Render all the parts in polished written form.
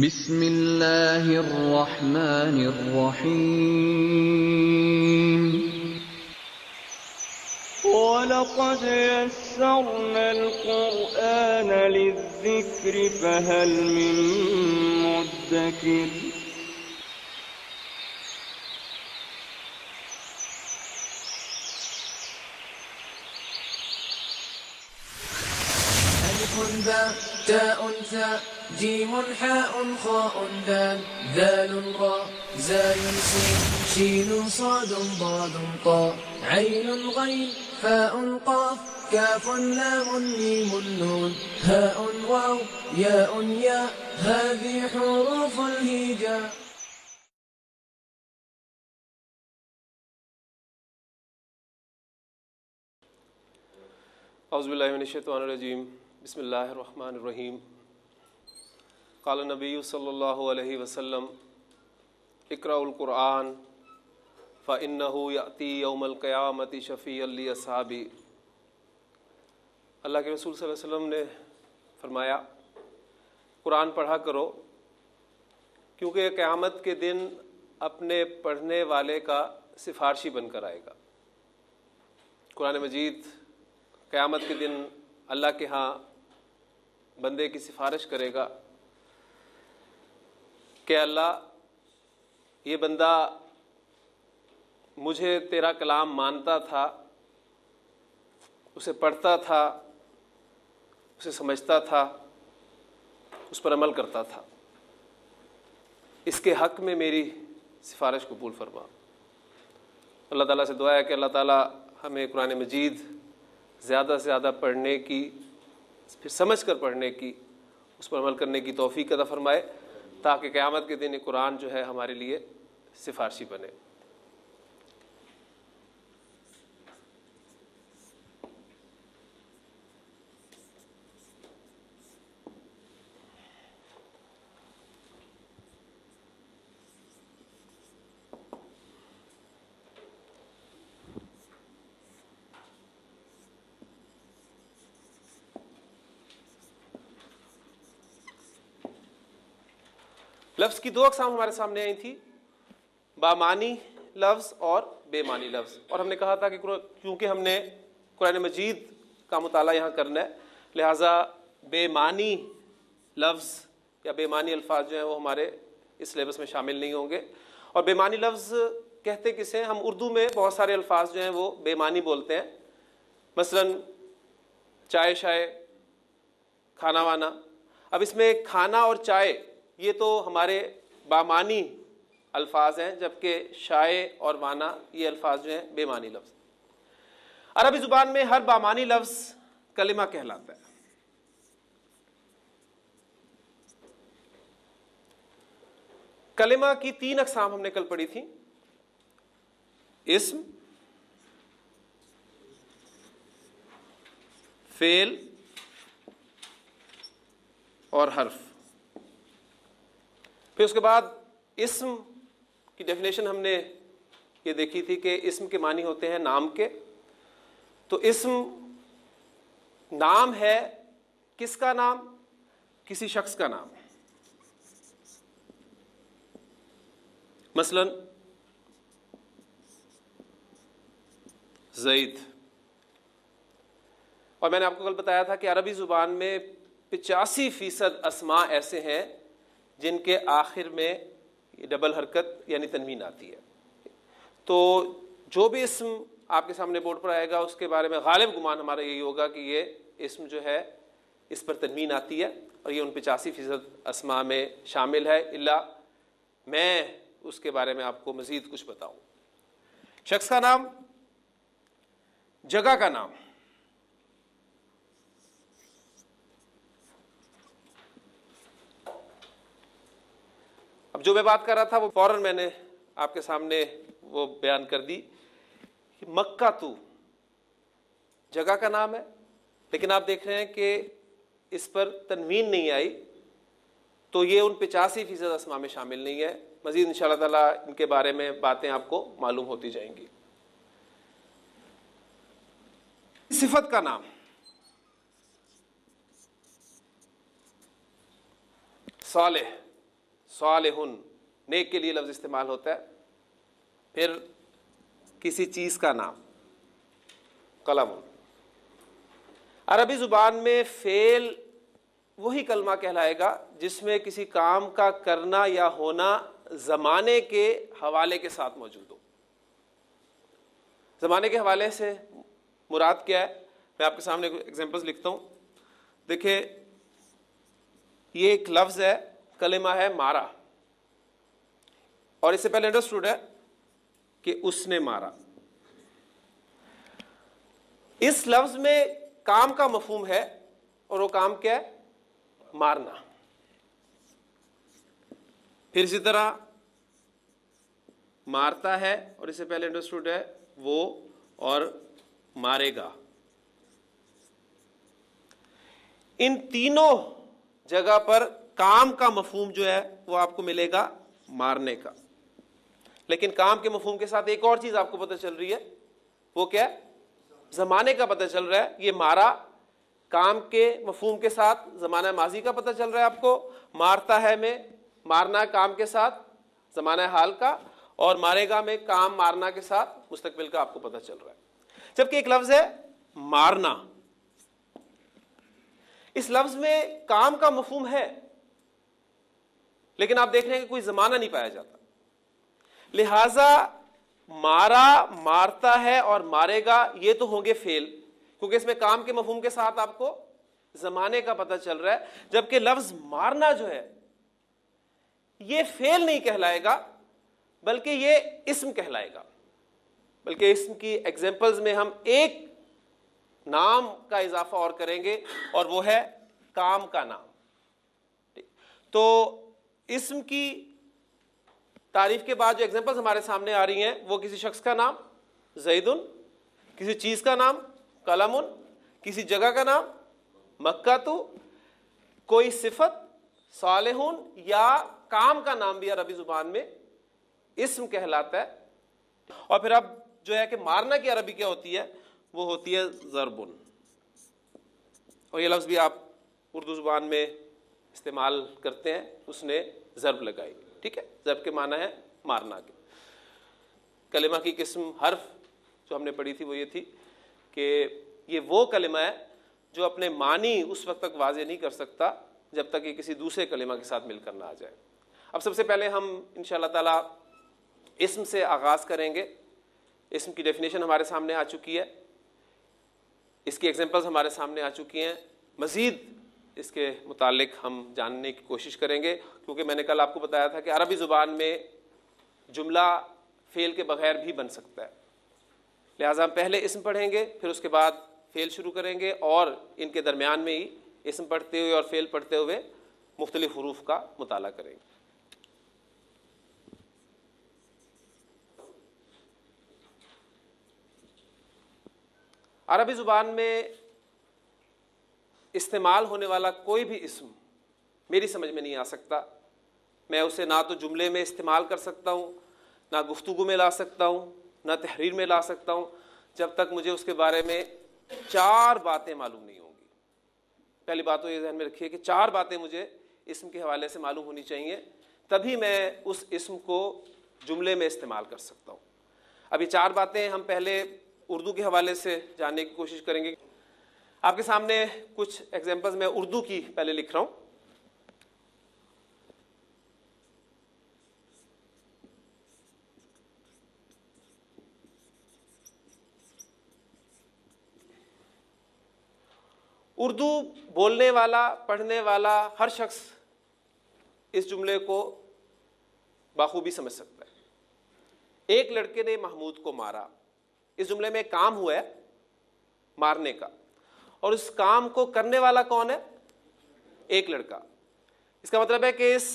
بسم اللہ الرحمن الرحیم وَلَقَدْ يَسَّرْنَا الْقُرْآنَ لِلذِّكْرِ فَهَلْ مِن مُّدَّكِرٍ ألف باء تاء ثاء جيم حاء خاء دال ذال راء زاي سين شين صاد ضاد طاء عين غين فاء قاف كاف لام ميم نون هاء واو ياء ياء هذه حروف الهجاء. اعوذ باللہ من الشیطان الرجیم بسم اللہ الرحمن الرحیم. قال النبی صلی اللہ علیہ وسلم اقرأوا القرآن فإنہ یأتی یوم القیامۃ شفیعا لأصحابی. اللہ کے رسول صلی اللہ علیہ وسلم نے فرمایا قرآن پڑھا کرو کیونکہ قیامت کے دن اپنے پڑھنے والے کا سفارشی بن کر آئے گا. قرآن مجید قیامت کے دن اللہ کے ہاں بندے کی سفارش کرے گا کہ اللہ یہ بندہ مجھے تیرا کلام مانتا تھا، اسے پڑھتا تھا، اسے سمجھتا تھا، اس پر عمل کرتا تھا، اس کے حق میں میری سفارش قبول فرما. اللہ تعالیٰ سے دعا ہے کہ اللہ تعالیٰ ہمیں قرآن مجید زیادہ سے زیادہ پڑھنے کی، پھر سمجھ کر پڑھنے کی، اس پر عمل کرنے کی توفیق عطا فرمائے تاکہ قیامت کے دن یہ قرآن جو ہے ہمارے لیے سفارشی بنے. لفظ کی دو اقسام ہمارے سامنے آئی تھی، بامانی لفظ اور بے معنی لفظ. اور ہم نے کہا تھا کہ کیونکہ ہم نے قرآن مجید کا مطالعہ یہاں کرنا ہے لہٰذا بے معنی لفظ یا بے معنی الفاظ جو ہیں وہ ہمارے اس سلیبس میں شامل نہیں ہوں گے. اور بے معنی لفظ کہتے کسے؟ ہم اردو میں بہت سارے الفاظ جو ہیں وہ بے معنی بولتے ہیں، مثلا چائے شائے، کھانا وانا. اب اس میں کھانا اور چائے یہ تو ہمارے بامانی الفاظ ہیں، جبکہ شائع اور وانا یہ الفاظ جو ہیں بے معنی لفظ. عربی زبان میں ہر بامانی لفظ کلمہ کہلاتا ہے. کلمہ کی تین اقسام ہم نے کل پڑھی تھی، اسم، فعل اور حرف. پھر اس کے بعد اسم کی ڈیفینیشن ہم نے یہ دیکھی تھی کہ اسم کے معنی ہوتے ہیں نام کے. تو اسم نام ہے، کس کا نام؟ کسی شخص کا نام. مثلا زید. اور میں نے آپ کو کل بتایا تھا کہ عربی زبان میں 85% اسماء ایسے ہیں جن کے آخر میں ڈبل حرکت یعنی تنوین آتی ہے. تو جو بھی اسم آپ کے سامنے بورڈ پر آئے گا اس کے بارے میں غالب گمان ہمارا یہی ہوگا کہ یہ اسم جو ہے اس پر تنوین آتی ہے اور یہ ان 85% اسماء میں شامل ہے، الا میں اس کے بارے میں آپ کو مزید کچھ بتاؤں. شخص کا نام، جگہ کا نام. اب جو میں بات کر رہا تھا وہ فوراً میں نے آپ کے سامنے وہ بیان کر دی کہ مکہ تو جگہ کا نام ہے، لیکن آپ دیکھ رہے ہیں کہ اس پر تنوین نہیں آئی، تو یہ ان 85% اسماء میں شامل نہیں ہے. مزید انشاءاللہ تعالیٰ ان کے بارے میں باتیں آپ کو معلوم ہوتی جائیں گی. صفت کا نام، صالح، صالح نیک کے لیے لفظ استعمال ہوتا ہے. پھر کسی چیز کا نام قلم. عربی زبان میں فعل وہی کلمہ کہلائے گا جس میں کسی کام کا کرنا یا ہونا زمانے کے حوالے کے ساتھ موجود ہو. زمانے کے حوالے سے مراد کیا ہے؟ میں آپ کے سامنے ایگزامپلز لکھتا ہوں. دیکھیں یہ ایک لفظ ہے, کلمہ ہے مارا, اور اس سے پہلے انڈرسٹوڈ ہے کہ اس نے مارا. اس لفظ میں کام کا مفہوم ہے, اور وہ کام کیا ہے؟ مارنا. پھر اسی طرح مارتا ہے, اور اس سے پہلے انڈرسٹوڈ ہے وہ, اور مارے گا. ان تینوں جگہ پر کام کا مفہوم جو ہے وہ آپ کو ملے گا مارنے کا. لیکن کام کے مفہوم کے ساتھ ایک اور چیز آپ کو پتہ چل رہی ہے, وہ کیا ہے؟ زمانے کا پتہ چل رہا ہے. یہ مارا کام کے مفہوم کے ساتھ زمانہ ماضی کا پتہ چل رہا ہے آپ کو, مارتا ہے میں مارنا کام کے ساتھ زمانہ حال کا, اور مارے گا میں کام مارنا کے ساتھ مستقبل کا آپ کو پتہ چل رہا ہے. جبکہ ایک لفظ ہے مارنا, اس لفظ میں کام کا مفہوم ہے, لیکن آپ دیکھ رہے ہیں کہ کوئی زمانہ نہیں پایا جاتا. لہذا مارا, مارتا ہے اور مارے گا, یہ تو ہوں گے فعل, کیونکہ اس میں کام کے مفہوم کے ساتھ آپ کو زمانے کا پتہ چل رہا ہے. جبکہ لفظ مارنا جو ہے یہ فعل نہیں کہلائے گا, بلکہ یہ اسم کہلائے گا. بلکہ اسم کی ایگزامپلز میں ہم ایک نام کا اضافہ اور کریں گے, اور وہ ہے کام کا نام. تو اسم کی تعریف کے بعد جو ایگزامپلز ہمارے سامنے آ رہی ہیں وہ کسی شخص کا نام زیدن, کسی چیز کا نام قلم, کسی جگہ کا نام مکہ تو, کوئی صفت صالح, یا کام کا نام بھی عربی زبان میں اسم کہلاتا ہے. اور پھر اب جو ہے کہ مارنا کی عربی کیا ہوتی ہے؟ وہ ہوتی ہے ضربن. اور یہ لفظ بھی آپ اردو زبان میں استعمال کرتے ہیں, اس نے ضرب لگائی. ٹھیک ہے, ضرب کے معنی ہے مارنا کے. کلمہ کی قسم حرف جو ہم نے پڑھی تھی وہ یہ تھی کہ یہ وہ کلمہ ہے جو اپنے معنی اس وقت تک واضح نہیں کر سکتا جب تک یہ کسی دوسرے کلمہ کے ساتھ مل کر نہ آ جائے. اب سب سے پہلے ہم انشاءاللہ تعالی اسم سے آغاز کریں گے. اسم کی ڈیفینیشن ہمارے سامنے آ چکی ہے, اس کی ایگزامپلز ہمارے سامنے آ چکی ہیں. مزید اس کے متعلق ہم جاننے کی کوشش کریں گے, کیونکہ میں نے کل آپ کو بتایا تھا کہ عربی زبان میں جملہ فعل کے بغیر بھی بن سکتا ہے. لہٰذا ہم پہلے اسم پڑھیں گے, پھر اس کے بعد فعل شروع کریں گے, اور ان کے درمیان میں ہی اسم پڑھتے ہوئے اور فعل پڑھتے ہوئے مختلف حروف کا مطالعہ کریں گے. عربی زبان میں استعمال ہونے والا کوئی بھی اسم میری سمجھ میں نہیں آ سکتا. میں اسے نہ تو جملے میں استعمال کر سکتا ہوں, نہ گفتگو میں لا سکتا ہوں, نہ تحریر میں لا سکتا ہوں, جب تک مجھے اس کے بارے میں 4 باتیں معلوم نہیں ہوں گی. پہلی بات تو یہ ذہن میں رکھیے کہ 4 باتیں مجھے اسم کے حوالے سے معلوم ہونی چاہیے, تبھی میں اس اسم کو جملے میں استعمال کر سکتا ہوں. اب یہ 4 باتیں ہم پہلے اردو کے حوالے سے جاننے کی کوشش کریں گے. آپ کے سامنے کچھ ایگزامپلز میں اردو کی پہلے لکھ رہا ہوں. اردو بولنے والا, پڑھنے والا ہر شخص اس جملے کو بخوبی سمجھ سکتا ہے. ایک لڑکے نے محمود کو مارا. اس جملے میں ایک کام ہوا ہے مارنے کا, اور اس کام کو کرنے والا کون ہے؟ ایک لڑکا. اس کا مطلب ہے کہ اس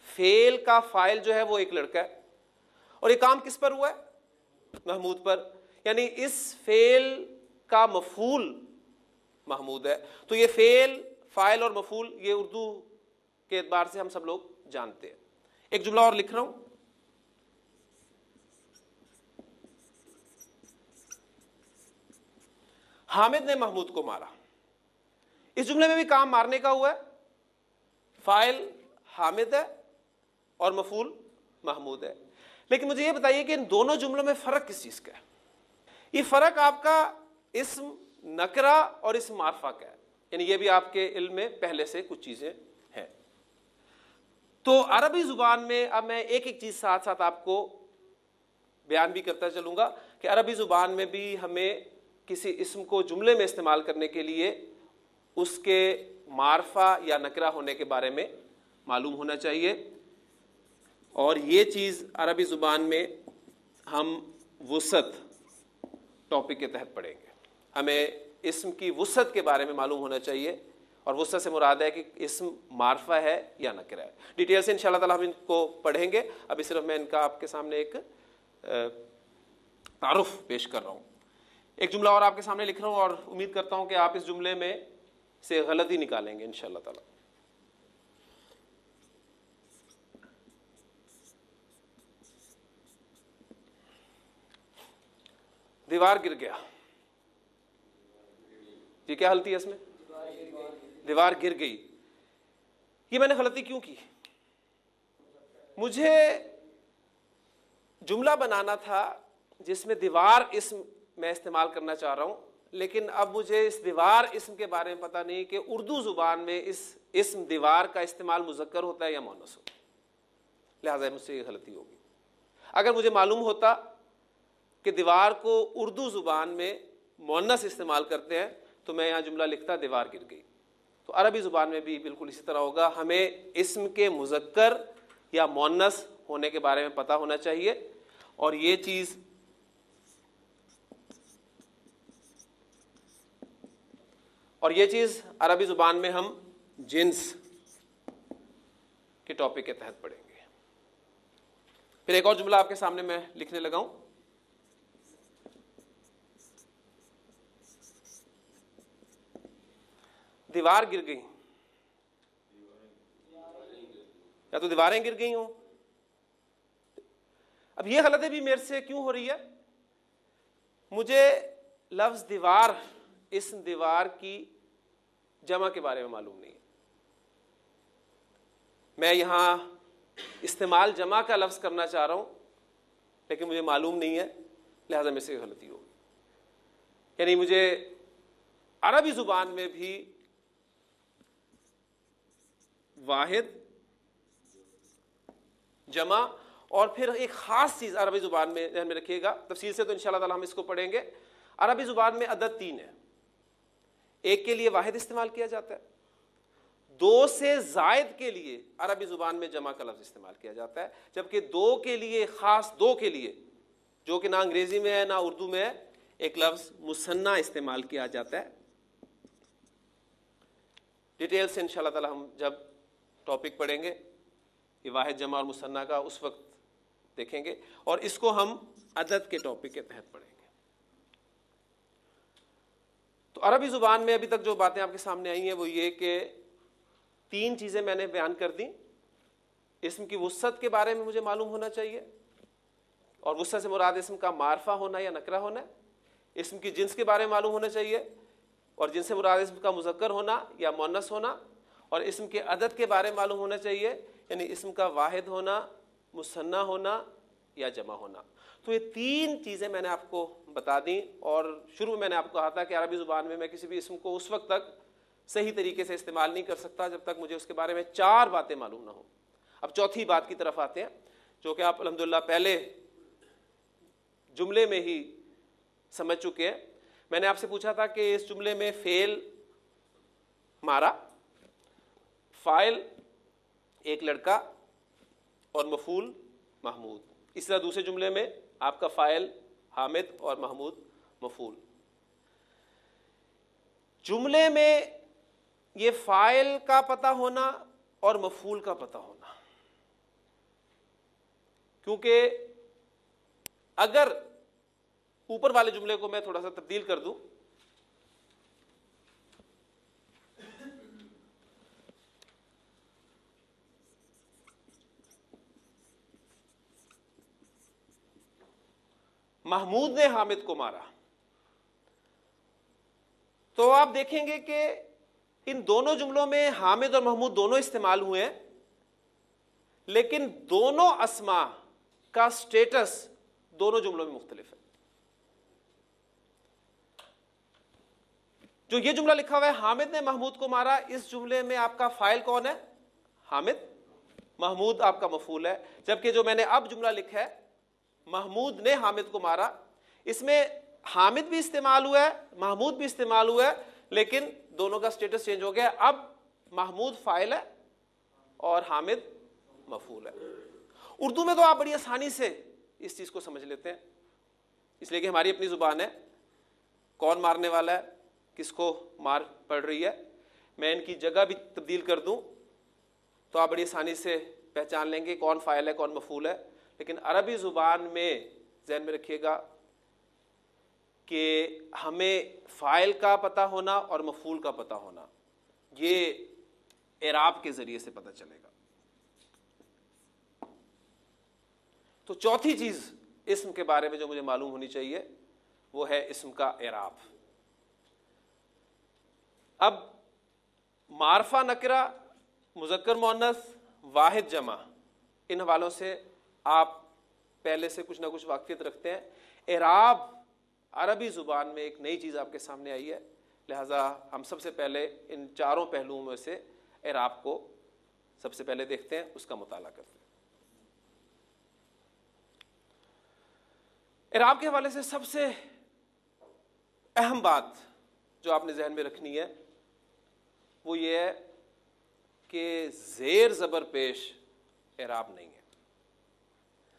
فعل کا فاعل جو ہے وہ ایک لڑکا ہے, اور یہ کام کس پر ہوا ہے؟ محمود پر. یعنی اس فعل کا مفعول محمود ہے. تو یہ فعل, فاعل اور مفعول یہ اردو کے اعتبار سے ہم سب لوگ جانتے ہیں. ایک جملہ اور لکھ رہا ہوں. حامد نے محمود کو مارا. اس جملے میں بھی کام مارنے کا ہوا ہے, فاعل حامد ہے اور مفعول محمود ہے. لیکن مجھے یہ بتائیے کہ ان دونوں جملوں میں فرق کس چیز کا ہے؟ یہ فرق آپ کا اسم نکرہ اور اسم معرفہ کا ہے. یعنی یہ بھی آپ کے علم میں پہلے سے کچھ چیزیں ہیں. تو عربی زبان میں اب میں ایک ایک چیز ساتھ ساتھ آپ کو بیان بھی کرتا چلوں گا کہ عربی زبان میں بھی ہمیں کسی اسم کو جملے میں استعمال کرنے کے لیے اس کے معرفہ یا نکرہ ہونے کے بارے میں معلوم ہونا چاہیے. اور یہ چیز عربی زبان میں ہم وسعت ٹاپک کے تحت پڑھیں گے. ہمیں اسم کی وسعت کے بارے میں معلوم ہونا چاہیے, اور وسعت سے مراد ہے کہ اسم معرفہ ہے یا نکرہ ہے. ڈیٹیل سے انشاءاللہ تعالی ہم ان کو پڑھیں گے. ابھی صرف میں ان کا آپ کے سامنے ایک تعارف پیش کر رہا ہوں. ایک جملہ اور آپ کے سامنے لکھ رہا ہوں, اور امید کرتا ہوں کہ آپ اس جملے میں سے غلطی نکالیں گے انشاءاللہ تعالی. دیوار گر گیا. یہ کیا غلطی ہے اس میں؟ دیوار گر گئی. یہ میں نے غلطی کیوں کی؟ مجھے جملہ بنانا تھا جس میں دیوار اسم میں استعمال کرنا چاہ رہا ہوں, لیکن اب مجھے اس دیوار اسم کے بارے میں پتہ نہیں کہ اردو زبان میں اس اسم دیوار کا استعمال مذکر ہوتا ہے یا مؤنث ہوتا ہے. لہٰذا مجھ سے یہ غلطی ہوگی. اگر مجھے معلوم ہوتا کہ دیوار کو اردو زبان میں مؤنث استعمال کرتے ہیں تو میں یہاں جملہ لکھتا دیوار گر گئی. تو عربی زبان میں بھی بالکل اسی طرح ہوگا. ہمیں اسم کے مذکر یا مؤنث ہونے کے بارے میں پتہ ہونا چاہیے, اور یہ چیز عربی زبان میں ہم جنس کے ٹاپک کے تحت پڑھیں گے. پھر ایک اور جملہ آپ کے سامنے میں لکھنے لگا ہوں. دیوار گر گئی, یا تو دیواریں گر گئی ہوں. اب یہ غلطی بھی میرے سے کیوں ہو رہی ہے؟ مجھے لفظ دیوار, اسم دیوار کی جمع کے بارے میں معلوم نہیں ہے. میں یہاں استعمال جمع کا لفظ کرنا چاہ رہا ہوں, لیکن مجھے معلوم نہیں ہے, لہذا میرے سے غلطی ہوگی. یعنی مجھے عربی زبان میں بھی واحد, جمع, اور پھر ایک خاص چیز عربی زبان میں ذہن میں رکھیے گا. تفصیل سے تو انشاءاللہ تعالی ہم اس کو پڑھیں گے. عربی زبان میں عدد 3 ہے. ایک کے لیے واحد استعمال کیا جاتا ہے, 2 سے زائد کے لیے عربی زبان میں جمع کا لفظ استعمال کیا جاتا ہے, جبکہ 2 کے لیے, خاص 2 کے لیے, جو کہ نہ انگریزی میں ہے نہ اردو میں ہے, ایک لفظ مثنیٰ استعمال کیا جاتا ہے. ڈیٹیل سے انشاءاللہ تعالی ہم جب ٹاپک پڑھیں گے یہ واحد, جمع اور مثنیٰ کا, اس وقت دیکھیں گے, اور اس کو ہم عدد کے ٹاپک کے تحت پڑھیں گے. تو عربی زبان میں ابھی تک جو باتیں آپ کے سامنے آئی ہیں وہ یہ کہ 3 چیزیں میں نے بیان کر دیں. اسم کی وسعت کے بارے میں مجھے معلوم ہونا چاہیے, اور وسعت سے مراد اسم کا معرفہ ہونا یا نکرہ ہونا ہے. اسم کی جنس کے بارے میں معلوم ہونا چاہیے, اور جن سے مراد اسم کا مذکر ہونا یا مؤنث ہونا, اور اسم کے عدد کے بارے میں معلوم ہونا چاہیے, یعنی اسم کا واحد ہونا, مثنیٰ ہونا یا جمع ہونا. تو یہ 3 چیزیں میں نے آپ کو بتا دیں, اور شروع میں نے آپ کو کہا تھا کہ عربی زبان میں کسی بھی اسم کو اس وقت تک صحیح طریقے سے استعمال نہیں کر سکتا جب تک مجھے اس کے بارے میں 4 باتیں معلوم نہ ہوں. اب چوتھی بات کی طرف آتے ہیں, جو کہ آپ الحمدللہ پہلے جملے میں ہی سمجھ چکے ہیں. میں نے آپ سے پوچھا تھا کہ اس جملے میں فعل مارا, فاعل ایک لڑکا, اور مفعول محمود. اس طرح دوسرے جملے میں آپ کا فاعل حامد اور محمود مفعول. جملے میں یہ فاعل کا پتہ ہونا اور مفعول کا پتہ ہونا, کیونکہ اگر اوپر والے جملے کو میں تھوڑا سا تبدیل کر دوں, محمود نے حامد کو مارا, تو آپ دیکھیں گے کہ ان دونوں جملوں میں حامد اور محمود دونوں استعمال ہوئے ہیں, لیکن دونوں اسما کا سٹیٹس دونوں جملوں میں مختلف ہے. جو یہ جملہ لکھا ہوا ہے حامد نے محمود کو مارا، اس جملے میں آپ کا فاعل کون ہے؟ حامد. محمود آپ کا مفعول ہے. جبکہ جو میں نے اب جملہ لکھا ہے محمود نے حامد کو مارا، اس میں حامد بھی استعمال ہوا ہے، محمود بھی استعمال ہوا ہے، لیکن دونوں کا سٹیٹس چینج ہو گیا. اب محمود فاعل ہے اور حامد مفعول ہے. اردو میں تو آپ بڑی آسانی سے اس چیز کو سمجھ لیتے ہیں، اس لیے کہ ہماری اپنی زبان ہے. کون مارنے والا ہے، کس کو مار پڑ رہی ہے. میں ان کی جگہ بھی تبدیل کر دوں تو آپ بڑی آسانی سے پہچان لیں گے کون فاعل ہے کون مفعول ہے. لیکن عربی زبان میں ذہن میں رکھیے گا کہ ہمیں فاعل کا پتہ ہونا اور مفعول کا پتہ ہونا یہ اعراب کے ذریعے سے پتہ چلے گا. تو چوتھی چیز اسم کے بارے میں جو مجھے معلوم ہونی چاہیے وہ ہے اسم کا اعراب. اب معرفہ نکرہ، مذکر مؤنث، واحد جمع، ان حوالوں سے آپ پہلے سے کچھ نہ کچھ واقفیت رکھتے ہیں. اعراب عربی زبان میں ایک نئی چیز آپ کے سامنے آئی ہے، لہذا ہم سب سے پہلے ان چاروں پہلوؤں میں سے اعراب کو سب سے پہلے دیکھتے ہیں، اس کا مطالعہ کرتے ہیں. اعراب کے حوالے سے سب سے اہم بات جو آپ نے ذہن میں رکھنی ہے وہ یہ ہے کہ زیر زبر پیش اعراب نہیں ہے.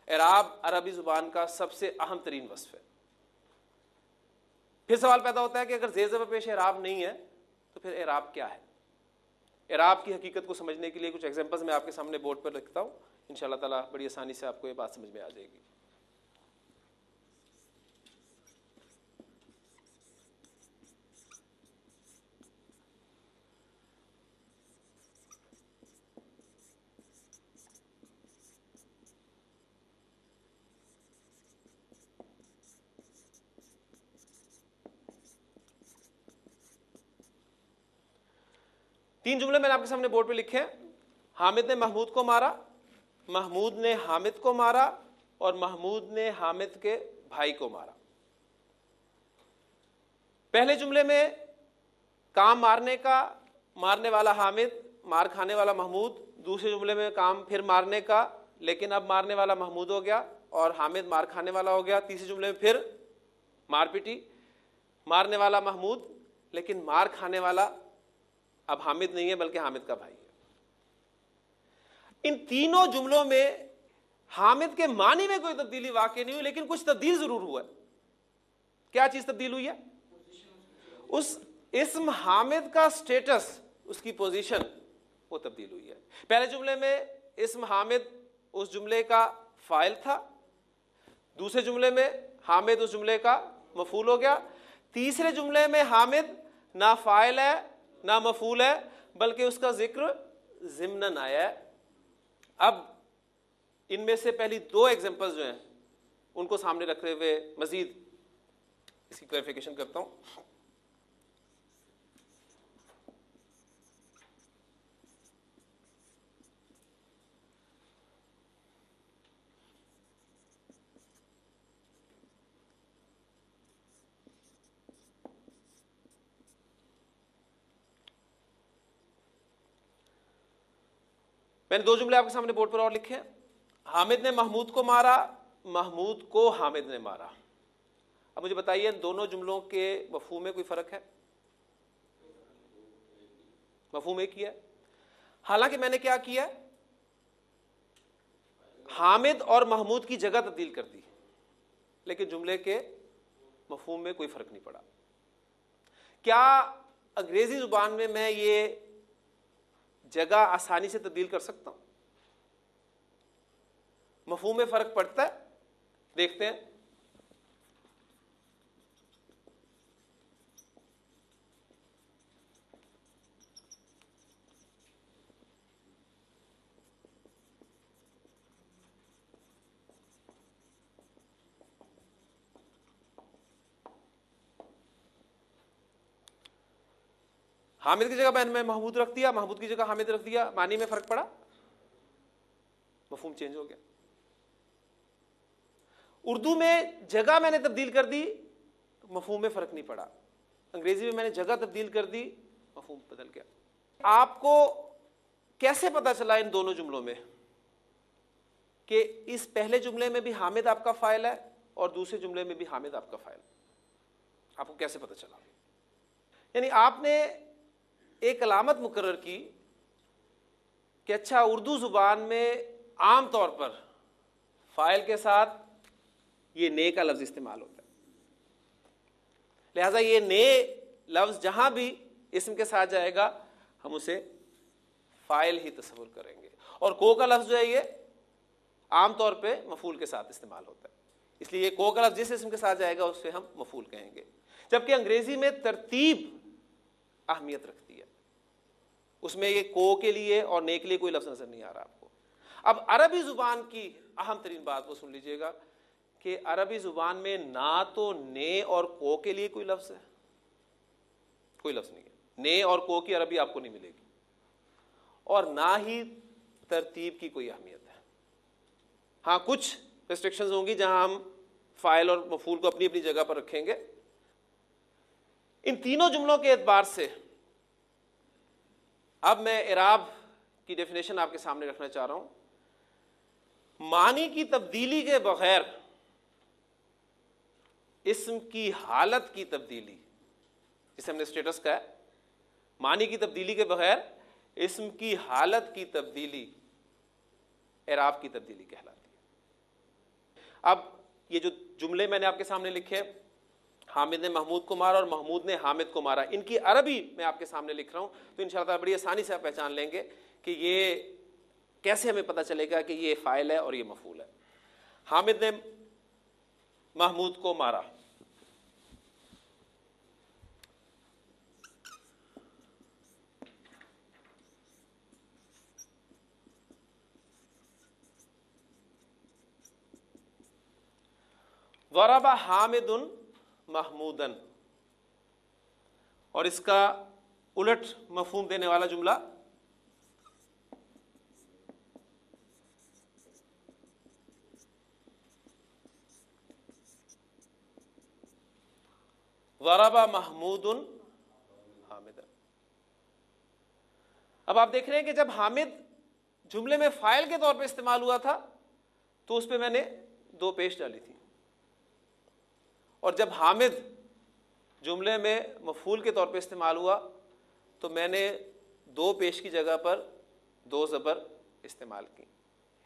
اعراب عربی زبان کا سب سے اہم ترین وصف ہے. پھر سوال پیدا ہوتا ہے کہ اگر زیر زبر پیش اعراب نہیں ہے تو پھر اعراب کیا ہے؟ اعراب کی حقیقت کو سمجھنے کے لیے کچھ ایگزامپلز میں آپ کے سامنے بورڈ پر لکھتا ہوں، انشاءاللہ تعالیٰ بڑی آسانی سے آپ کو یہ بات سمجھ میں آ جائے گی. تین جملے میں نے آپ کے سامنے بورڈ پہ لکھے ہیں. حامد نے محمود کو مارا، محمود نے حامد کو مارا اور محمود نے حامد کے بھائی کو مارا. پہلے جملے میں کام مارنے کا، مارنے والا حامد، مار کھانے والا محمود. دوسرے جملے میں کام پھر مارنے کا، لیکن اب مارنے والا محمود ہو گیا اور حامد مار کھانے والا ہو گیا. تیسرے جملے میں پھر مار پیٹی، مارنے والا محمود لیکن مار کھانے والا اب حامد نہیں ہے بلکہ حامد کا بھائی ہے. ان تینوں جملوں میں حامد کے معنی میں کوئی تبدیلی واقع نہیں ہوئی، لیکن کچھ تبدیل ضرور ہوا ہے. کیا چیز تبدیل ہوئی ہے؟ اس اسم حامد کا سٹیٹس، اس کی پوزیشن وہ تبدیل ہوئی ہے. پہلے جملے میں اسم حامد اس جملے کا فاعل تھا، دوسرے جملے میں حامد اس جملے کا مفعول ہو گیا، تیسرے جملے میں حامد نہ فاعل ہے نہ مفعول ہے بلکہ اس کا ذکر ضمناً آیا ہے. اب ان میں سے پہلی دو ایگزامپلز جو ہیں ان کو سامنے رکھتے ہوئے مزید اس کی کلیریفیکیشن کرتا ہوں. میں نے دو جملے آپ کے سامنے بورڈ پر اور لکھے ہیں. حامد نے محمود کو مارا، محمود کو حامد نے مارا. اب مجھے بتائیے دونوں جملوں کے مفہوم میں کوئی فرق ہے؟ مفہوم ایک ہی ہے. حالانکہ میں نے کیا کیا ہے، حامد اور محمود کی جگہ تبدیل کر دی، لیکن جملے کے مفہوم میں کوئی فرق نہیں پڑا. کیا انگریزی زبان میں یہ جگہ آسانی سے تبدیل کر سکتا ہوں؟ مفہوم میں فرق پڑتا ہے؟ دیکھتے ہیں. حامد کی جگہ میں محمود رکھ دیا، محمود کی جگہ حامد رکھ دیا، معنی میں فرق پڑا؟ مفہوم چینج ہو گیا. اردو میں جگہ میں نے تبدیل کر دی، مفہوم میں فرق نہیں پڑا. انگریزی میں میں نے جگہ تبدیل کر دی، مفہوم بدل گیا. آپ کو کیسے پتا چلا ان دونوں جملوں میں کہ اس پہلے جملے میں بھی حامد آپ کا فاعل ہے اور دوسرے جملے میں بھی حامد آپ کا فاعل؟ آپ کو کیسے پتا چلا؟ یعنی آپ نے ایک علامت مقرر کی کہ اچھا اردو زبان میں عام طور پر فاعل کے ساتھ یہ نے کا لفظ استعمال ہوتا ہے، لہذا یہ نے لفظ جہاں بھی اسم کے ساتھ جائے گا ہم اسے فاعل ہی تصور کریں گے. اور کو کا لفظ جو ہے یہ عام طور پہ مفعول کے ساتھ استعمال ہوتا ہے، اس لیے یہ کو کا لفظ جس اسم کے ساتھ جائے گا اس سے ہم مفعول کہیں گے. جبکہ انگریزی میں ترتیب اہمیت رکھتی ہے، اس میں یہ کو کے لیے اور نے کے لیے کوئی لفظ نظر نہیں آ رہا آپ کو. اب عربی زبان کی اہم ترین بات وہ سن لیجئے گا کہ عربی زبان میں نہ تو نے اور کو کے لیے کوئی لفظ ہے، کوئی لفظ نہیں ہے. نے اور کو کی عربی آپ کو نہیں ملے گی، اور نہ ہی ترتیب کی کوئی اہمیت ہے. ہاں کچھ ریسٹرکشنز ہوں گی جہاں ہم فاعل اور مفعول کو اپنی اپنی جگہ پر رکھیں گے. ان تینوں جملوں کے اعتبار سے اب میں اعراب کی ڈیفینیشن آپ کے سامنے رکھنا چاہ رہا ہوں. معنی کی تبدیلی کے بغیر اسم کی حالت کی تبدیلی، جسے ہم نے اسٹیٹس کہا ہے، معنی کی تبدیلی کے بغیر اسم کی حالت کی تبدیلی اعراب کی تبدیلی کہلاتی ہے. اب یہ جو جملے میں نے آپ کے سامنے لکھے، حامد نے محمود کو مارا اور محمود نے حامد کو مارا، ان کی عربی میں آپ کے سامنے لکھ رہا ہوں تو انشاءاللہ بڑی آسانی سے آپ پہچان لیں گے کہ یہ کیسے ہمیں پتہ چلے گا کہ یہ فاعل ہے اور یہ مفعول ہے. حامد نے محمود کو مارا. ضرب حامد محمودن، اور اس کا الٹ مفہوم دینے والا جملہ ضرب محمود حامدا. اب آپ دیکھ رہے ہیں کہ جب حامد جملے میں فاعل کے طور پہ استعمال ہوا تھا تو اس پہ میں نے دو پیش ڈالی تھی، اور جب حامد جملے میں مفعول کے طور پہ استعمال ہوا تو میں نے دو پیش کی جگہ پر دو زبر استعمال کی.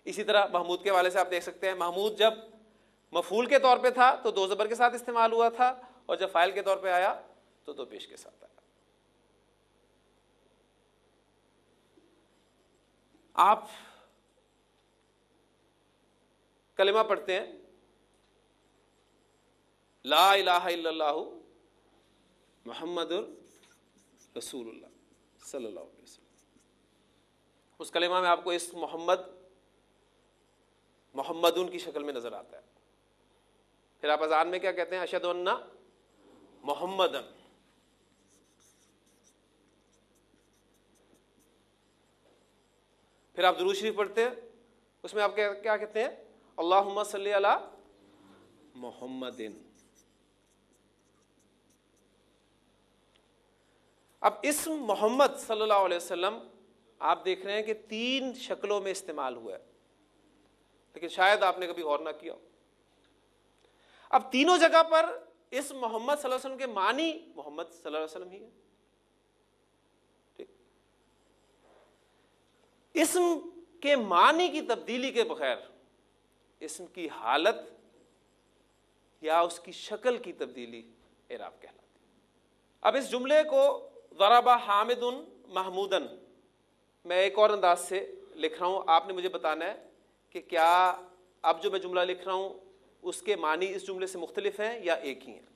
اسی طرح محمود کے حوالے سے آپ دیکھ سکتے ہیں، محمود جب مفعول کے طور پہ تھا تو دو زبر کے ساتھ استعمال ہوا تھا، اور جب فاعل کے طور پہ آیا تو دو پیش کے ساتھ آیا. آپ کلمہ پڑھتے ہیں لا الہ الا اللہ محمد رسول اللہ صلی اللہ علیہ وسلم. اس کلمہ میں آپ کو اس محمدن کی شکل میں نظر آتا ہے. پھر آپ اذان میں کیا کہتے ہیں؟ اشہد ان محمدن. پھر آپ درود شریف پڑھتے ہیں، اس میں آپ کیا کہتے ہیں؟ اللہم صلی علی محمدن. اب اسم محمد صلی اللہ علیہ وسلم آپ دیکھ رہے ہیں کہ تین شکلوں میں استعمال ہوا ہے، لیکن شاید آپ نے کبھی غور نہ کیا. اب تینوں جگہ پر اسم محمد صلی اللہ علیہ وسلم کے معنی محمد صلی اللہ علیہ وسلم ہی ہے. ٹھیک، اسم کے معنی کی تبدیلی کے بغیر اسم کی حالت یا اس کی شکل کی تبدیلی اعراب کہلاتی ہے. اب اس جملے کو ضرب حامد محمودن میں ایک اور انداز سے لکھ رہا ہوں. آپ نے مجھے بتانا ہے کہ کیا اب جو میں جملہ لکھ رہا ہوں اس کے معنی اس جملے سے مختلف ہیں یا ایک ہی ہیں.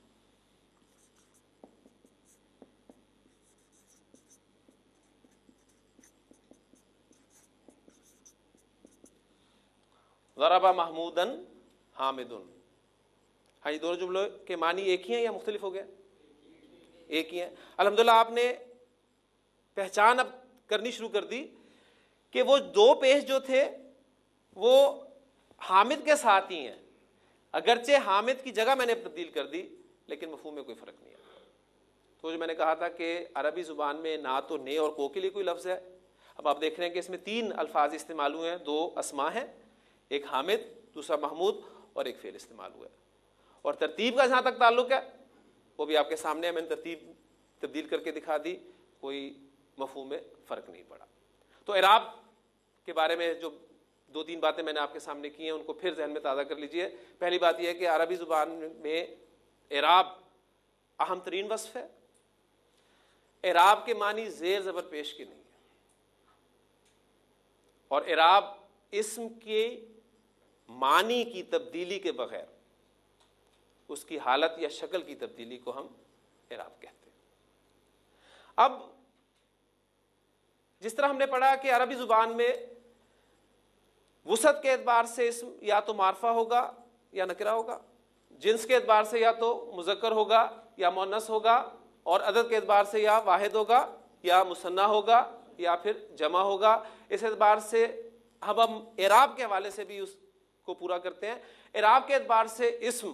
ضرب محمودن حامدن، ہاں یہ دونوں جملوں کے معنی ایک ہی ہیں یا مختلف ہو گئے؟ ایک ہی ہیں. الحمدللہ آپ نے پہچان اب کرنی شروع کر دی کہ وہ دو پیش جو تھے وہ حامد کے ساتھ ہی ہیں، اگرچہ حامد کی جگہ میں نے تبدیل کر دی لیکن مفہوم میں کوئی فرق نہیں ہے۔ تو جو میں نے کہا تھا کہ عربی زبان میں نہ تو نے اور کو کے لیے کوئی لفظ ہے، اب آپ دیکھ رہے ہیں کہ اس میں 3 الفاظ استعمال ہوئے ہیں، 2 اسماء ہیں، ایک حامد، دوسرا محمود، اور ایک فعل استعمال ہوا ہے۔ اور ترتیب کا جہاں تک تعلق ہے وہ بھی آپ کے سامنے ہے، میں نے ترتیب تبدیل کر کے دکھا دی، کوئی مفہوم میں فرق نہیں پڑا۔ تو اعراب کے بارے میں جو 2-3 باتیں میں نے آپ کے سامنے کی ہیں ان کو پھر ذہن میں تازہ کر لیجئے۔ پہلی بات یہ ہے کہ عربی زبان میں اعراب اہم ترین وصف ہے۔ اعراب کے معنی زیر زبر پیش کے نہیں ہے، اور اعراب اسم کے معنی کی تبدیلی کے بغیر اس کی حالت یا شکل کی تبدیلی کو ہم اعراب کہتے ہیں۔ اب جس طرح ہم نے پڑھا کہ عربی زبان میں وسعت کے اعتبار سے اسم یا تو معرفہ ہوگا یا نکرہ ہوگا، جنس کے اعتبار سے یا تو مذکر ہوگا یا مؤنث ہوگا، اور عدد کے اعتبار سے یا واحد ہوگا یا مثنیٰ ہوگا یا پھر جمع ہوگا۔ اس اعتبار سے اب ہم اعراب کے حوالے سے بھی اس کو پورا کرتے ہیں۔ اعراب کے اعتبار سے اسم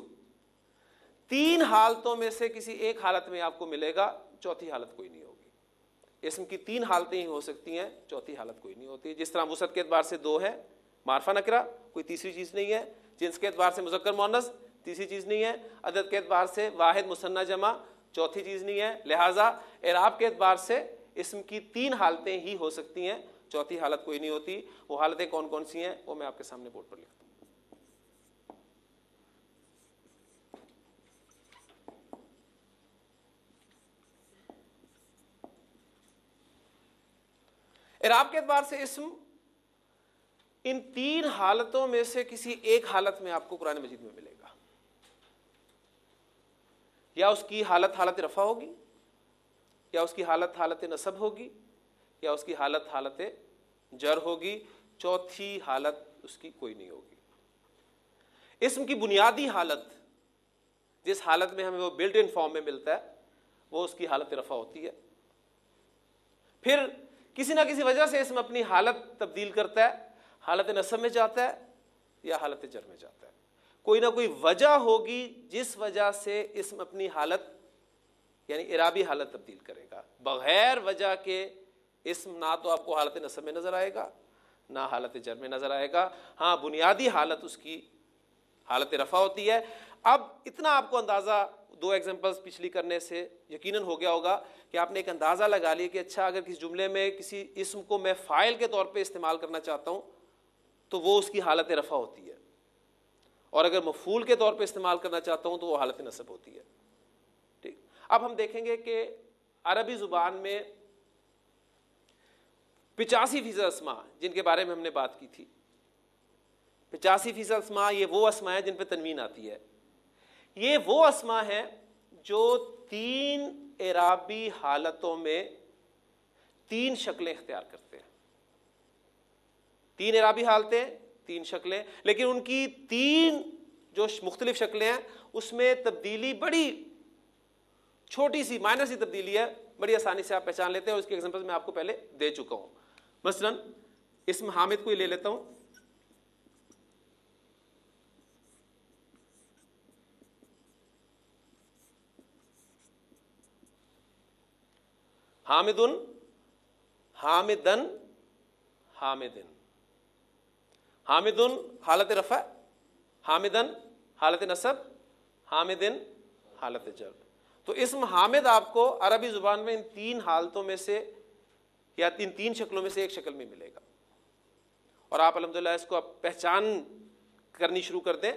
3 حالتوں میں سے کسی ایک حالت میں آپ کو ملے گا، چوتھی حالت کوئی نہیں ہوگی۔ اسم کی 3 حالتیں ہی ہو سکتی ہیں، چوتھی حالت کوئی نہیں ہوتی۔ جس طرح وسعت کے اعتبار سے 2 ہے، معرفہ نکرہ، کوئی تیسری چیز نہیں ہے۔ جنس کے اعتبار سے مذکر مؤنث، تیسری چیز نہیں ہے۔ عدد کے اعتبار سے واحد مثنیٰ جمع، چوتھی چیز نہیں ہے۔ لہٰذا اعراب کے اعتبار سے اسم کی 3 حالتیں ہی ہو سکتی ہیں، چوتھی حالت کوئی نہیں ہوتی۔ وہ حالتیں کون کون سی ہیں وہ میں آپ کے سامنے بورڈ پر لکھتا ہوں۔ اعراب کے اعتبار سے اسم ان 3 حالتوں میں سے کسی ایک حالت میں آپ کو قرآن مجید میں ملے گا، یا اس کی حالت حالت رفع ہوگی، یا اس کی حالت حالت نصب ہوگی، یا اس کی حالت حالت جر ہوگی، چوتھی حالت اس کی کوئی نہیں ہوگی۔ اسم کی بنیادی حالت جس حالت میں ہمیں وہ بلٹ ان فارم میں ملتا ہے وہ اس کی حالت رفع ہوتی ہے۔ پھر کسی نہ کسی وجہ سے اسم اپنی حالت تبدیل کرتا ہے، حالت نصب میں جاتا ہے یا حالت جر میں جاتا ہے۔ کوئی نہ کوئی وجہ ہوگی جس وجہ سے اسم اپنی حالت یعنی اعرابی حالت تبدیل کرے گا۔ بغیر وجہ کے اسم نہ تو آپ کو حالت نصب میں نظر آئے گا نہ حالت جر میں نظر آئے گا۔ ہاں بنیادی حالت اس کی حالت رفع ہوتی ہے۔ اب اتنا آپ کو اندازہ 2 ایگزامپلس پچھلی کرنے سے یقیناً ہو گیا ہوگا کہ آپ نے ایک اندازہ لگا لیا کہ اچھا اگر کسی جملے میں کسی اسم کو میں فاعل کے طور پہ استعمال کرنا چاہتا ہوں تو وہ اس کی حالت رفع ہوتی ہے، اور اگر مفعول کے طور پہ استعمال کرنا چاہتا ہوں تو وہ حالت نصب ہوتی ہے۔ ٹھیک، اب ہم دیکھیں گے کہ عربی زبان میں 85% اسماء جن کے بارے میں ہم نے بات کی تھی، 85% اسماء یہ وہ اسماء ہیں جن پہ تنوین آتی ہے۔ یہ وہ اسماء ہیں جو 3 اعرابی حالتوں میں 3 شکلیں اختیار کرتے ہیں۔ 3 اعرابی حالتیں، 3 شکلیں، لیکن ان کی 3 جو مختلف شکلیں ہیں اس میں تبدیلی بڑی چھوٹی سی مائنر سی تبدیلی ہے، بڑی آسانی سے آپ پہچان لیتے ہیں، اور اس کے ایگزامپل میں آپ کو پہلے دے چکا ہوں۔ مثلا اسم حامد کو ہی لے لیتا ہوں۔ حامدن، حامدن، حامدن۔ حامدن حالت رفع، حامدن حالت نصب، حامدن حالت جر۔ تو اسم حامد آپ کو عربی زبان میں ان 3 حالتوں میں سے یا ان 3 شکلوں میں سے ایک شکل میں ملے گا، اور آپ الحمدللہ اس کو پہچان کرنی شروع کر دیں۔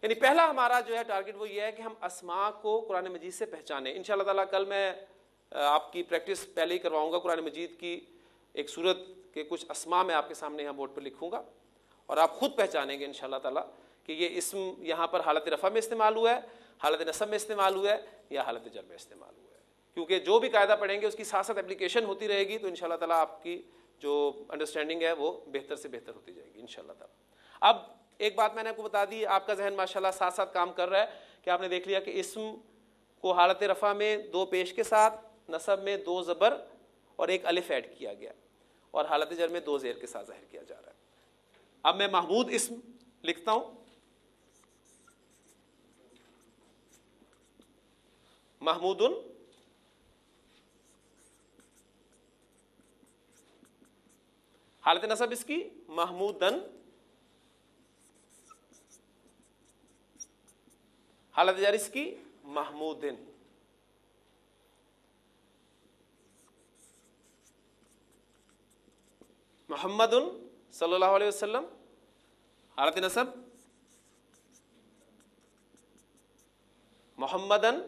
یعنی پہلا ہمارا جو ہے ٹارگٹ وہ یہ ہے کہ ہم اسماء کو قرآن مجید سے پہچانیں۔ انشاءاللہ تعالیٰ کل میں آپ کی پریکٹس پہلے ہی کرواؤں گا، قرآن مجید کی ایک سورت کے کچھ اسماء میں آپ کے سامنے یہاں بورڈ پر لکھوں گا، اور آپ خود پہچانیں گے انشاءاللہ تعالیٰ کہ یہ اسم یہاں پر حالت رفع میں استعمال ہوا ہے، حالت نصب میں استعمال ہوا ہے یا حالت جر میں استعمال ہوا ہے۔ کیونکہ جو بھی قاعدہ پڑھیں گے اس کی ساتھ ساتھ اپلیکیشن ہوتی رہے گی، تو انشاءاللہ تعالیٰ آپ کی جو انڈرسٹینڈنگ ہے وہ بہتر سے بہتر ہوتی جائے گی انشاءاللہ تعالیٰ۔ اب ایک بات میں نے آپ کو بتا دی، آپ کا ذہن ماشاءاللہ ساتھ ساتھ کام کر رہا ہے کہ آپ نے دیکھ لیا کہ اسم کو حالت رفع میں 2 پیش کے ساتھ، نصب میں 2 زبر اور 1 الف ایڈ کیا گیا، اور حالت جر میں 2 زیر کے ساتھ ظاہر کیا جا رہا ہے۔ اب میں محمود اسم لکھتا ہوں، محمود، حالت نصب اس کی محمودن، حالت جر اس کی محمودن، محمد صلی اللہ علیہ وسلم، حالت نصب محمدن،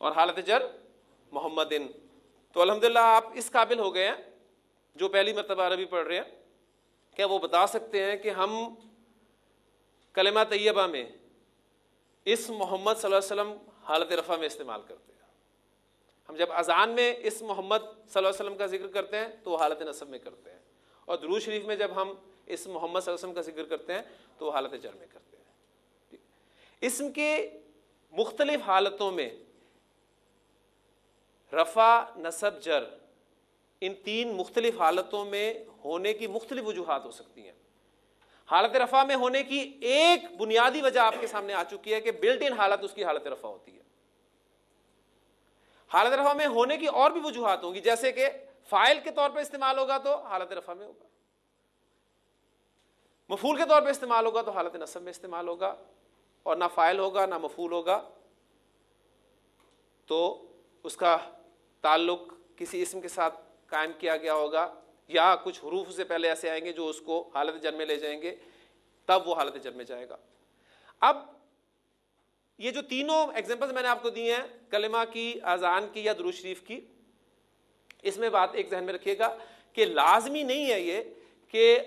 اور حالت جر محمدن۔ تو الحمدللہ آپ اس قابل ہو گئے ہیں جو پہلی مرتبہ عربی پڑھ رہے ہیں کہ وہ بتا سکتے ہیں کہ ہم کلمہ طیبہ میں اسم محمد صلی اللہ علیہ وسلم حالت رفع میں استعمال کرتے ہیں۔ ہم جب اذان میں اسم محمد صلی اللہ علیہ وسلم کا ذکر کرتے ہیں تو وہ حالت نصب میں کرتے ہیں، اور درود شریف میں جب ہم اسم محمد صلی اللہ علیہ وسلم کا ذکر کرتے ہیں تو وہ حالت جر میں کرتے ہیں۔ اسم کے مختلف حالتوں میں رفع، نصب، جر، ان تین مختلف حالتوں میں ہونے کی مختلف وجوہات ہو سکتی ہیں۔ حالت رفع میں ہونے کی ایک بنیادی وجہ آپ کے سامنے آ چکی ہے کہ بلٹ ان حالت اس کی حالت رفع ہوتی ہے۔ حالت رفع میں ہونے کی اور بھی وجوہات ہوں گی، جیسے کہ فاعل کے طور پہ استعمال ہوگا تو حالت رفع میں ہوگا، مفعول کے طور پہ استعمال ہوگا تو حالت نصب میں استعمال ہوگا، اور نہ فاعل ہوگا نہ مفعول ہوگا تو اس کا تعلق کسی اسم کے ساتھ قائم کیا گیا ہوگا، یا کچھ حروف سے پہلے ایسے آئیں گے جو اس کو حالت جر میں لے جائیں گے، تب وہ حالت جر میں جائے گا۔ اب یہ جو تینوں ایگزامپلز میں نے آپ کو دی ہیں، کلمہ کی، اذان کی یا درود شریف کی، اس میں بات ایک ذہن میں رکھیے گا کہ لازمی نہیں ہے یہ کہ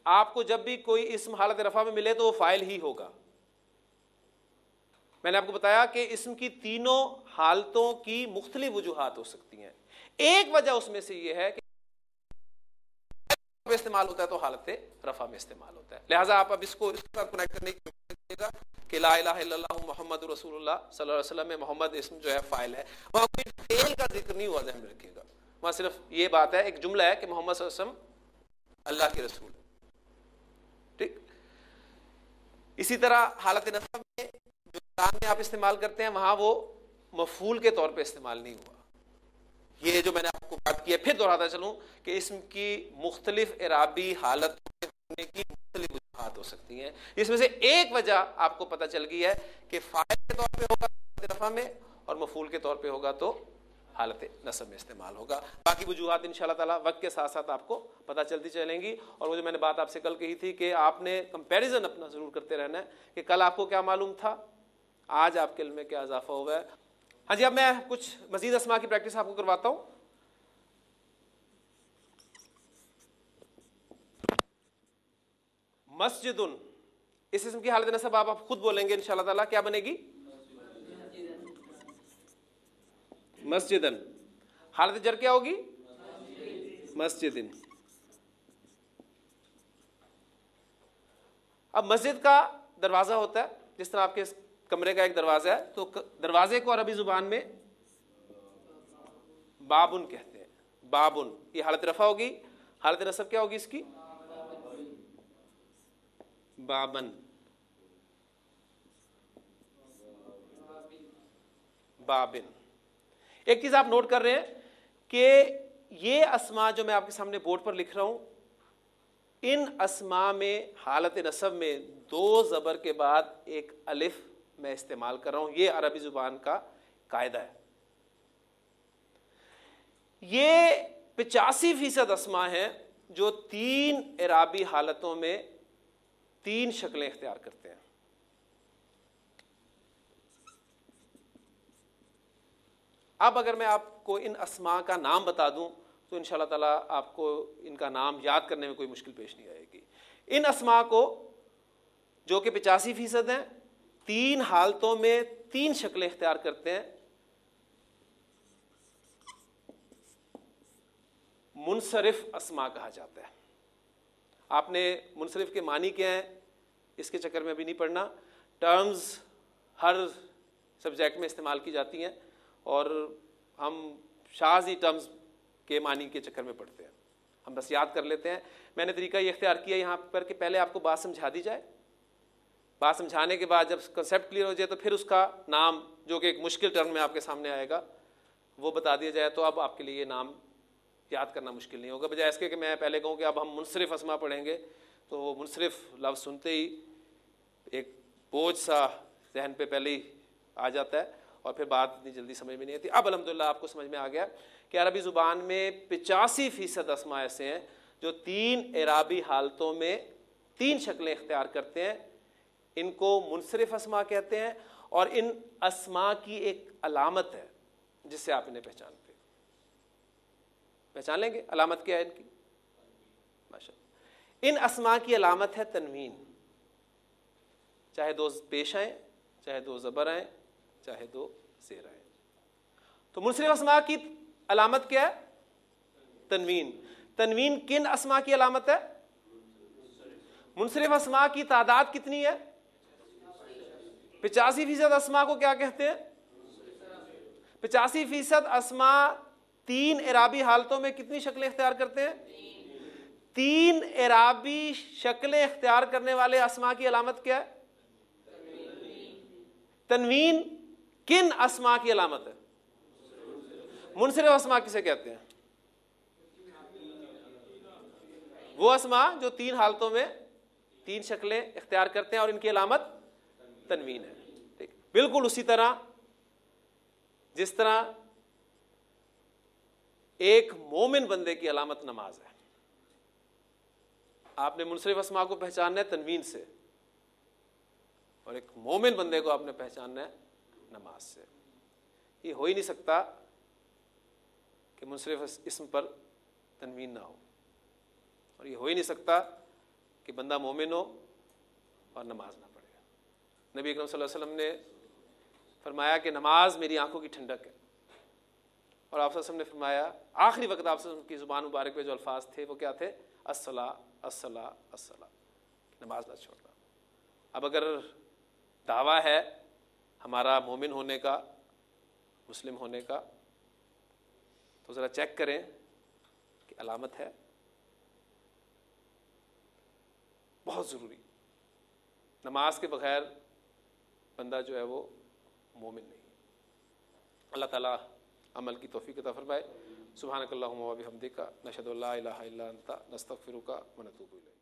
آپ کو جب بھی کوئی اسم حالت رفع میں ملے تو وہ فاعل ہی ہوگا۔ میں نے آپ کو بتایا کہ اسم کی تینوں حالتوں کی مختلف وجوہات ہو سکتی ہیں۔ ایک وجہ اس میں سے یہ ہے کہ استعمال ہوتا ہے تو حالت رفع میں استعمال ہوتا ہے، لہٰذا آپ اب اس کو اس کے ساتھ کنیکٹ کرنے کی کوشش کیجیے گا کہ لا الہ الا اللہ محمد رسول اللہ صلی اللہ علیہ وسلم میں محمد اسم جو ہے فاعل ہے، وہاں کوئی فعل کا ذکر نہیں ہوا، ذہن میں رکھیے گا، وہاں صرف یہ بات ہے، ایک جملہ ہے کہ محمد صلی اللہ علیہ وسلم اللہ کے رسول، ٹھیک۔ اسی طرح حالت نصب میں جو اذان میں آپ استعمال کرتے ہیں وہاں وہ مفعول کے طور پہ استعمال نہیں ہوا۔ یہ جو میں نے آپ کو بات کی ہے، پھر دہراتا چلوں کہ اسم کی مختلف اعرابی حالت ہونے کی مختلف وجوہات ہو سکتی ہیں، جس میں سے ایک وجہ آپ کو پتہ چل گئی ہے کہ فاعل کے طور پہ ہوگا حالت رفع میں، اور مفعول کے طور پہ ہوگا تو حالت نصب میں استعمال ہوگا۔ باقی وجوہات انشاءاللہ تعالیٰ وقت کے ساتھ ساتھ آپ کو پتہ چلتی چلیں گی، اور وہ جو میں نے بات آپ سے کل کہی تھی کہ آپ نے کمپیریزن اپنا ضرور کرتے رہنا ہے کہ کل آپ کو کیا معلوم تھا، آج آپ کے علم میں کیا اضافہ ہوا ہے۔ ہاں جی، اب میں کچھ مزید اسماء کی پریکٹس آپ کو کرواتا ہوں۔ مسجد، اس اسم کی حالت نصب آپ خود بولیں گے انشاءاللہ تعالیٰ، کیا بنے گی؟ مسجدن۔ حالت جر کیا ہوگی؟ مسجدن۔ اب مسجد کا دروازہ ہوتا ہے، جس طرح آپ کے کمرے کا ایک دروازہ ہے، تو دروازے کو عربی زبان میں بابن کہتے ہیں، بابن۔ یہ حالت رفع ہوگی، حالت نصب کیا ہوگی اس کی؟ بابن، بابن۔ ایک چیز آپ نوٹ کر رہے ہیں کہ یہ اسماء جو میں آپ کے سامنے بورڈ پر لکھ رہا ہوں، ان اسماء میں حالت نصب میں دو زبر کے بعد ایک الف میں استعمال کر رہا ہوں، یہ عربی زبان کا قاعدہ ہے۔ یہ 85% اسماء ہیں جو تین اعرابی حالتوں میں تین شکلیں اختیار کرتے ہیں۔ اب اگر میں آپ کو ان اسماء کا نام بتا دوں تو انشاءاللہ تعالیٰ آپ کو ان کا نام یاد کرنے میں کوئی مشکل پیش نہیں آئے گی۔ ان اسماء کو جو کہ 85% ہیں، تین حالتوں میں تین شکلیں اختیار کرتے ہیں۔ منصرف اسماء کہا جاتا ہے۔ آپ نے منصرف کے معنی کیا ہیں اس کے چکر میں بھی نہیں پڑھنا، ٹرمز ہر سبجیکٹ میں استعمال کی جاتی ہیں، اور ہم شاذ ہی ٹرمز کے معنی کے چکر میں پڑتے ہیں، ہم بس یاد کر لیتے ہیں۔ میں نے طریقہ یہ اختیار کیا یہاں پر کہ پہلے آپ کو بات سمجھا دی جائے، بات سمجھانے کے بعد جب کنسیپٹ کلیئر ہو جائے تو پھر اس کا نام جو کہ ایک مشکل ٹرم میں آپ کے سامنے آئے گا وہ بتا دیا جائے، تو اب آپ کے لیے یہ نام یاد کرنا مشکل نہیں ہوگا، بجائے اس کے کہ میں پہلے کہوں کہ اب ہم منصرف اسما پڑھیں گے تو وہ منصرف لفظ سنتے ہی ایک بوجھ سا ذہن پہ پہلے ہی آ جاتا ہے اور پھر بات اتنی جلدی سمجھ میں نہیں آتی۔ اب الحمدللہ آپ کو سمجھ میں آ گیا کہ عربی زبان میں 85% اسما ایسے ہیں جو 3 اعرابی حالتوں میں 3 شکلیں اختیار کرتے ہیں، ان کو منصرف اسما کہتے ہیں، اور ان اسما کی ایک علامت ہے جس سے آپ انہیں پہچانتے ہیں۔ پہچان لیں گے علامت کیا ہے ان کی؟ ماشاءاللہ، ان اسما کی علامت ہے تنوین، چاہے 2 پیش آئیں، چاہے 2 زبر آئیں، چاہے 2 زیر آئیں۔ تو منصرف اسما کی علامت کیا ہے؟ تنوین۔ تنوین کن اسما کی علامت ہے؟ منصرف اسما کی تعداد کتنی ہے؟ 85% اسما کو کیا کہتے ہیں؟ 85% اسما 3 اعرابی حالتوں میں کتنی شکلیں اختیار کرتے ہیں؟ 3 اعرابی شکلیں اختیار کرنے والے اسما کی علامت کیا ہے؟ تنوین کن اسما کی علامت ہے؟ منصرف اسما کسے کہتے ہیں؟ وہ اسما جو 3 حالتوں میں 3 شکلیں اختیار کرتے ہیں اور ان کی علامت تنوین ہے۔ ٹھیک، بالکل اسی طرح جس طرح ایک مومن بندے کی علامت نماز ہے، آپ نے منصرف اسما کو پہچاننا ہے تنوین سے، اور ایک مومن بندے کو آپ نے پہچاننا ہے نماز سے۔ یہ ہو ہی نہیں سکتا کہ منصرف اسم پر تنوین نہ ہو، اور یہ ہو ہی نہیں سکتا کہ بندہ مومن ہو اور نماز نہ پڑھے۔ نبی اکرم صلی اللہ علیہ وسلم نے فرمایا کہ نماز میری آنکھوں کی ٹھنڈک ہے، اور آپ صلی اللہ علیہ وسلم نے فرمایا آخری وقت آپ صلی اللہ علیہ وسلم کی زبان مبارک پہ جو الفاظ تھے وہ کیا تھے؟ الصلاۃ الصلاۃ الصلاۃ، نماز نہ چھوڑنا۔ اب اگر دعویٰ ہے ہمارا مومن ہونے کا، مسلم ہونے کا، تو ذرا چیک کریں کہ علامت ہے، بہت ضروری۔ نماز کے بغیر بندہ جو ہے وہ مومن نہیں۔ اللہ تعالیٰ عمل کی توفیق عطا فرمائے۔ سبحانک اللہم و بحمدک، نشہد ان لا الہ الا انت، نستغفرک و نتوب الیک۔